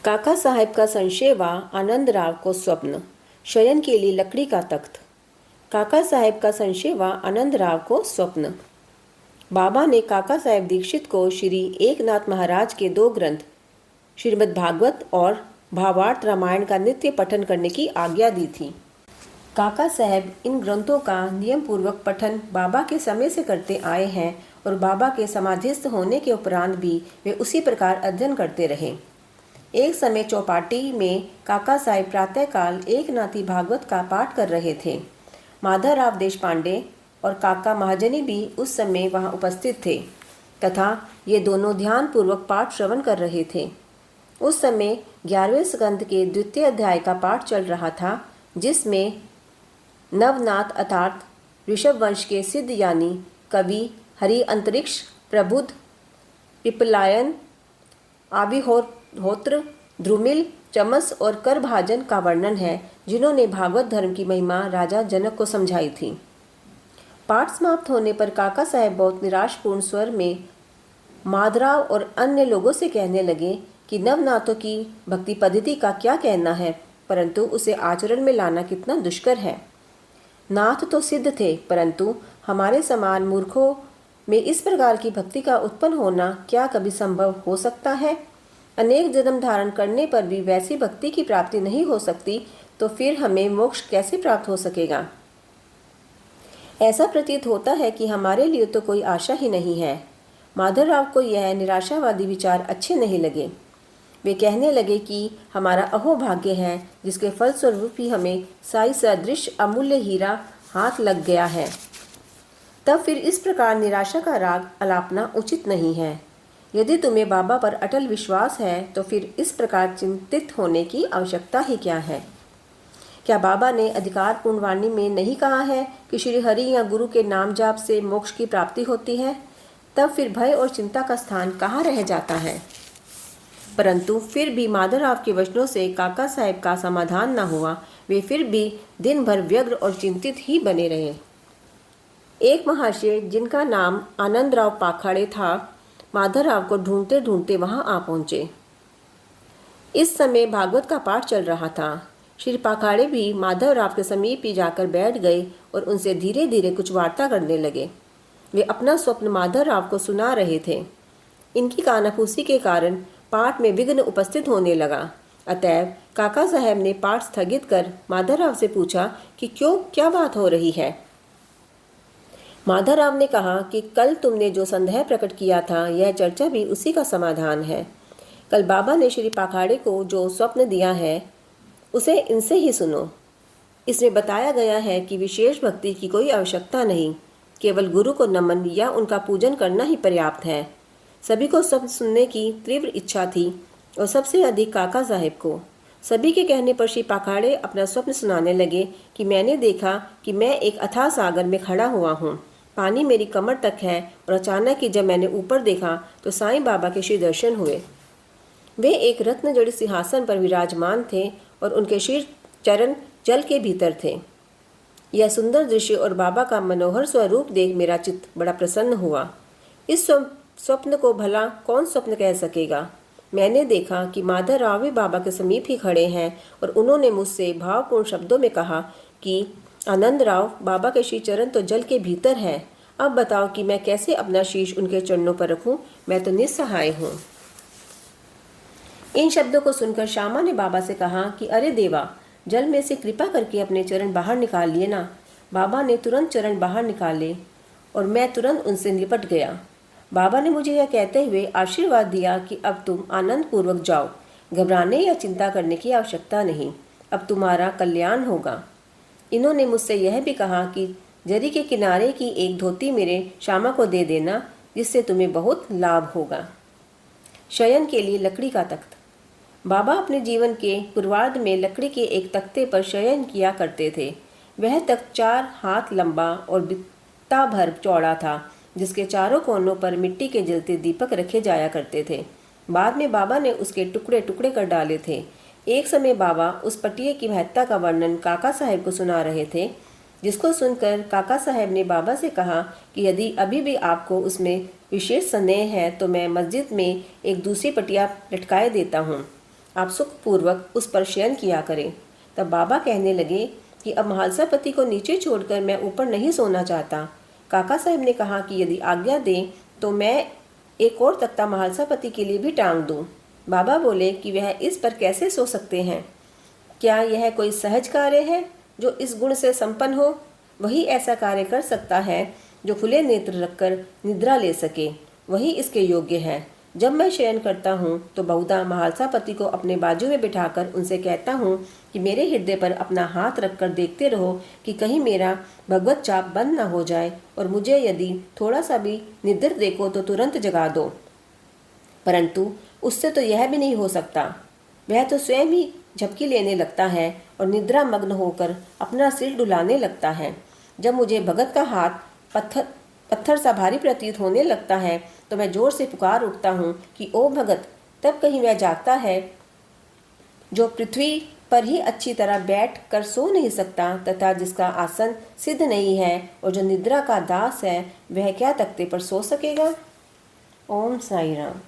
काका साहब का संशेवा आनंदराव को स्वप्न। शयन के लिए लकड़ी का तख्त। काका साहब का संशेवा आनंदराव को स्वप्न। बाबा ने काका साहब दीक्षित को श्री एकनाथ महाराज के 2 ग्रंथ श्रीमद् भागवत और भावार्थ रामायण का नित्य पठन करने की आज्ञा दी थी। काका साहब इन ग्रंथों का नियम पूर्वक पठन बाबा के समय से करते आए हैं और बाबा के समाधिस्थ होने के उपरांत भी वे उसी प्रकार अध्ययन करते रहे। एक समय चौपाटी में काका साहब प्रातःकाल एकनाथी भागवत का पाठ कर रहे थे। माधवराव देशपांडे और काका महाजनी भी उस समय वहां उपस्थित थे तथा ये दोनों ध्यानपूर्वक पाठ श्रवण कर रहे थे। उस समय 11वें स्कंद के 2 अध्याय का पाठ चल रहा था, जिसमें नवनाथ अर्थात ऋषभ वंश के सिद्ध यानी कवि हरि अंतरिक्ष प्रबुद्ध पिपलायन आविहोत्र ध्रुमिल चमस और करभाजन का वर्णन है, जिन्होंने भागवत धर्म की महिमा राजा जनक को समझाई थी। पाठ समाप्त होने पर काका साहब बहुत निराशपूर्ण स्वर में माधवराव और अन्य लोगों से कहने लगे कि नवनाथों की भक्ति पद्धति का क्या कहना है, परंतु उसे आचरण में लाना कितना दुष्कर है। नाथ तो सिद्ध थे, परंतु हमारे समान मूर्खों में इस प्रकार की भक्ति का उत्पन्न होना क्या कभी संभव हो सकता है? अनेक जन्म धारण करने पर भी वैसी भक्ति की प्राप्ति नहीं हो सकती, तो फिर हमें मोक्ष कैसे प्राप्त हो सकेगा? ऐसा प्रतीत होता है कि हमारे लिए तो कोई आशा ही नहीं है। माधवराव को यह निराशावादी विचार अच्छे नहीं लगे। वे कहने लगे कि हमारा अहोभाग्य है, जिसके फलस्वरूप ही हमें साई सदृश अमूल्य हीरा हाथ लग गया है। तब फिर इस प्रकार निराशा का राग अलापना उचित नहीं है। यदि तुम्हें बाबा पर अटल विश्वास है, तो फिर इस प्रकार चिंतित होने की आवश्यकता ही क्या है? क्या बाबा ने अधिकारपूर्ण वाणी में नहीं कहा है कि श्री हरि या गुरु के नाम जाप से मोक्ष की प्राप्ति होती है? तब फिर भय और चिंता का स्थान कहाँ रह जाता है? परंतु फिर भी माधवराव के वचनों से काका साहब का समाधान न हुआ। वे फिर भी दिन भर व्यग्र और चिंतित ही बने रहे। एक महाशय जिनका नाम आनंदराव पाखाड़े था, माधवराव को ढूंढते ढूंढते वहां आ पहुंचे। इस समय भागवत का पाठ चल रहा था। श्री पाखाड़े भी माधवराव के समीप ही जाकर बैठ गए और उनसे धीरे धीरे कुछ वार्ता करने लगे। वे अपना स्वप्न माधवराव को सुना रहे थे। इनकी कानाफूसी के कारण पाठ में विघ्न उपस्थित होने लगा। अतएव काका साहब ने पाठ स्थगित कर माधवराव से पूछा कि क्या बात हो रही है। माधवराव ने कहा कि कल तुमने जो संदेह प्रकट किया था, यह चर्चा भी उसी का समाधान है। कल बाबा ने श्री पाखाड़े को जो स्वप्न दिया है, उसे इनसे ही सुनो। इसमें बताया गया है कि विशेष भक्ति की कोई आवश्यकता नहीं, केवल गुरु को नमन या उनका पूजन करना ही पर्याप्त है। सभी को स्वप्न सुनने की तीव्र इच्छा थी और सबसे अधिक काका साहब को। सभी के कहने पर श्री पाखाड़े अपना स्वप्न सुनाने लगे कि मैंने देखा कि मैं एक अथाह सागर में खड़ा हुआ हूँ। पानी मेरी कमर तक है और अचानक ही जब मैंने ऊपर देखा तो साईं बाबा के श्री दर्शन हुए। वे एक रत्न जड़ित सिंहासन पर विराजमान थे और उनके शीर्ष चरण जल के भीतर थे। यह सुंदर दृश्य और बाबा का मनोहर स्वरूप देख मेरा चित्त बड़ा प्रसन्न हुआ। इस स्वप्न को भला कौन स्वप्न कह सकेगा? मैंने देखा कि माधवराव भी बाबा के समीप ही खड़े हैं और उन्होंने मुझसे भावपूर्ण शब्दों में कहा कि आनंदराव, बाबा के श्री चरण तो जल के भीतर है। अब बताओ कि मैं कैसे अपना शीश उनके चरणों पर रखूं? मैं तो निस्सहाय हूँ। इन शब्दों को सुनकर श्यामा ने बाबा से कहा कि अरे देवा, जल में से कृपा करके अपने चरण बाहर निकाल लिए ना। बाबा ने तुरंत चरण बाहर निकाले और मैं तुरंत उनसे निपट गया। बाबा ने मुझे यह कहते हुए आशीर्वाद दिया कि अब तुम आनंद पूर्वक जाओ। घबराने या चिंता करने की आवश्यकता नहीं, अब तुम्हारा कल्याण होगा। इन्होंने मुझसे यह भी कहा कि जरी के किनारे की एक धोती मेरे श्यामा को दे देना, जिससे तुम्हें बहुत लाभ होगा। शयन के लिए लकड़ी का तख्त। बाबा अपने जीवन के पूर्वार्ध में लकड़ी के एक तख्ते पर शयन किया करते थे। वह तख्त 4 हाथ लंबा और बित्ता भर चौड़ा था, जिसके चारों कोनों पर मिट्टी के जलते दीपक रखे जाया करते थे। बाद में बाबा ने उसके टुकड़े टुकड़े कर डाले थे। एक समय बाबा उस पटिये की महत्ता का वर्णन काका साहब को सुना रहे थे, जिसको सुनकर काका साहब ने बाबा से कहा कि यदि अभी भी आपको उसमें विशेष संदेह है तो मैं मस्जिद में एक दूसरी पटिया लटकाए देता हूँ। आप सुखपूर्वक उस पर शयन किया करें। तब बाबा कहने लगे कि अब महालसापति को नीचे छोड़कर मैं ऊपर नहीं सोना चाहता। काका साहब ने कहा कि यदि आज्ञा दें तो मैं एक और तख्ता महालसापति के लिए भी टांग दूं। बाबा बोले कि वह इस पर कैसे सो सकते हैं? क्या यह कोई सहज कार्य है जो इस गुण से संपन्न हो? वही ऐसा कार्य कर सकता है जो खुले नेत्र रखकर निद्रा ले सके, वही इसके योग्य है। जब मैं शयन करता हूँ तो बहुधा महालसापति को अपने बाजू में बिठाकर उनसे कहता हूँ कि मेरे हृदय पर अपना हाथ रखकर देखते रहो कि कहीं मेरा भगवत चाप बंद न हो जाए, और मुझे यदि थोड़ा सा भी निद्र देखो तो तुरंत जगा दो। परंतु उससे तो यह भी नहीं हो सकता। वह तो स्वयं ही झपकी लेने लगता है और निद्रा मग्न होकर अपना सिर डुलाने लगता है। जब मुझे भगत का हाथ पत्थर सा भारी प्रतीत होने लगता है तो मैं जोर से पुकार उठता हूँ कि ओ भगत। तब कहीं वह जागता है जो पृथ्वी पर ही अच्छी तरह बैठ कर सो नहीं सकता तथा जिसका आसन सिद्ध नहीं है और जो निद्रा का दास है, वह क्या तख्ते पर सो सकेगा? ओम साई राम।